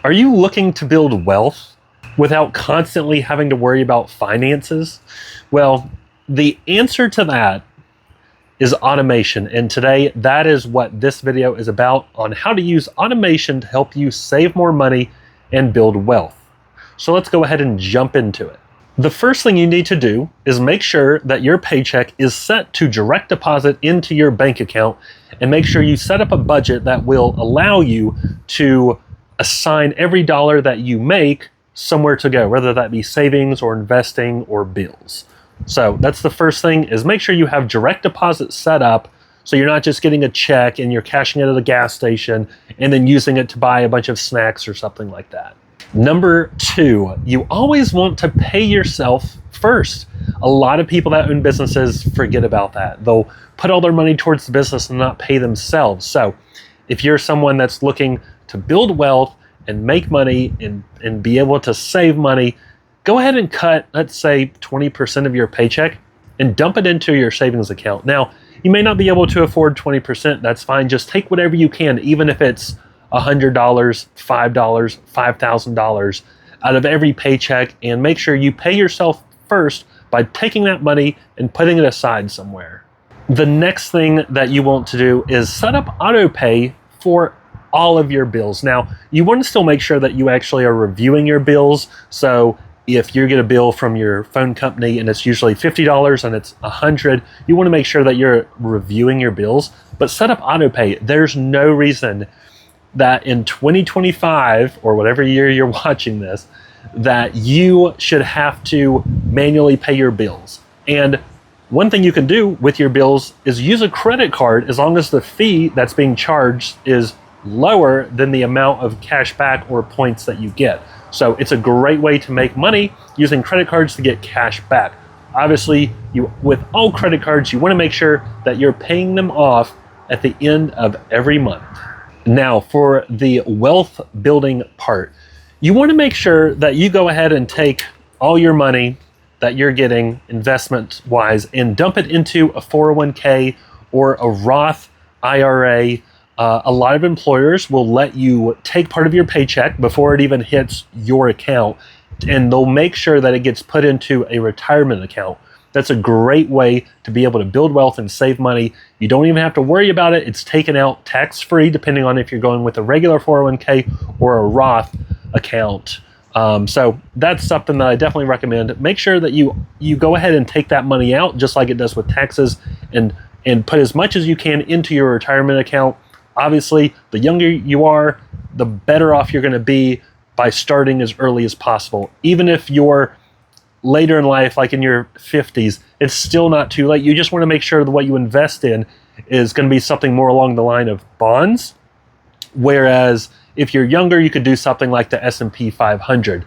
Are you looking to build wealth without constantly having to worry about finances? Well, the answer to that is automation. And today, that is what this video is about, on how to use automation to help you save more money and build wealth. So let's go ahead and jump into it. The first thing you need to do is make sure that your paycheck is set to direct deposit into your bank account, and make sure you set up a budget that will allow you to assign every dollar that you make somewhere to go, whether that be savings or investing or bills. So that's the first thing, is make sure you have direct deposit set up so you're not just getting a check and you're cashing it at a gas station and then using it to buy a bunch of snacks or something like that. Number two, you always want to pay yourself first. A lot of people that own businesses forget about that. They'll put all their money towards the business and not pay themselves. So if you're someone that's looking to build wealth and make money and be able to save money, go ahead and cut, let's say, 20% of your paycheck and dump it into your savings account. Now, you may not be able to afford 20%. That's fine. Just take whatever you can, even if it's $100, $5, $5,000 out of every paycheck, and make sure you pay yourself first by taking that money and putting it aside somewhere. The next thing that you want to do is set up auto pay for all of your bills. Now, you want to still make sure that you actually are reviewing your bills. So if you get a bill from your phone company and it's usually $50 and it's $100, you want to make sure that you're reviewing your bills, but set up auto pay. There's no reason that in 2025, or whatever year you're watching this, that you should have to manually pay your bills. And one thing you can do with your bills is use a credit card, as long as the fee that's being charged is lower than the amount of cash back or points that you get. So it's a great way to make money, using credit cards to get cash back. Obviously, with all credit cards, you want to make sure that you're paying them off at the end of every month. Now, for the wealth building part, you want to make sure that you go ahead and take all your money that you're getting investment-wise and dump it into a 401k or a Roth IRA. A lot of employers will let you take part of your paycheck before it even hits your account, and they'll make sure that it gets put into a retirement account. That's a great way to be able to build wealth and save money. You don't even have to worry about it. It's taken out tax-free, depending on if you're going with a regular 401k or a Roth account. So that's something that I definitely recommend. Make sure that you go ahead and take that money out, just like it does with taxes, and put as much as you can into your retirement account. Obviously, the younger you are, the better off you're going to be by starting as early as possible. Even if you're later in life, like in your 50s, it's still not too late. You just want to make sure that what you invest in is going to be something more along the line of bonds. Whereas if you're younger, you could do something like the S&P 500.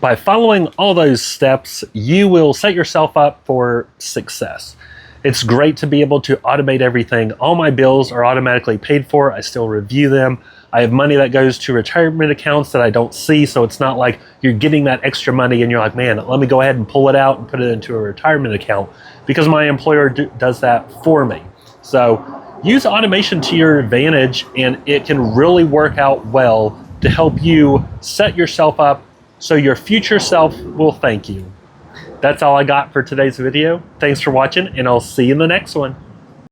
By following all those steps, you will set yourself up for success. It's great to be able to automate everything. All my bills are automatically paid for. I still review them. I have money that goes to retirement accounts that I don't see, so it's not like you're getting that extra money and you're like, man, let me go ahead and pull it out and put it into a retirement account, because my employer does that for me. So use automation to your advantage, and it can really work out well to help you set yourself up so your future self will thank you. That's all I got for today's video. Thanks for watching, and I'll see you in the next one.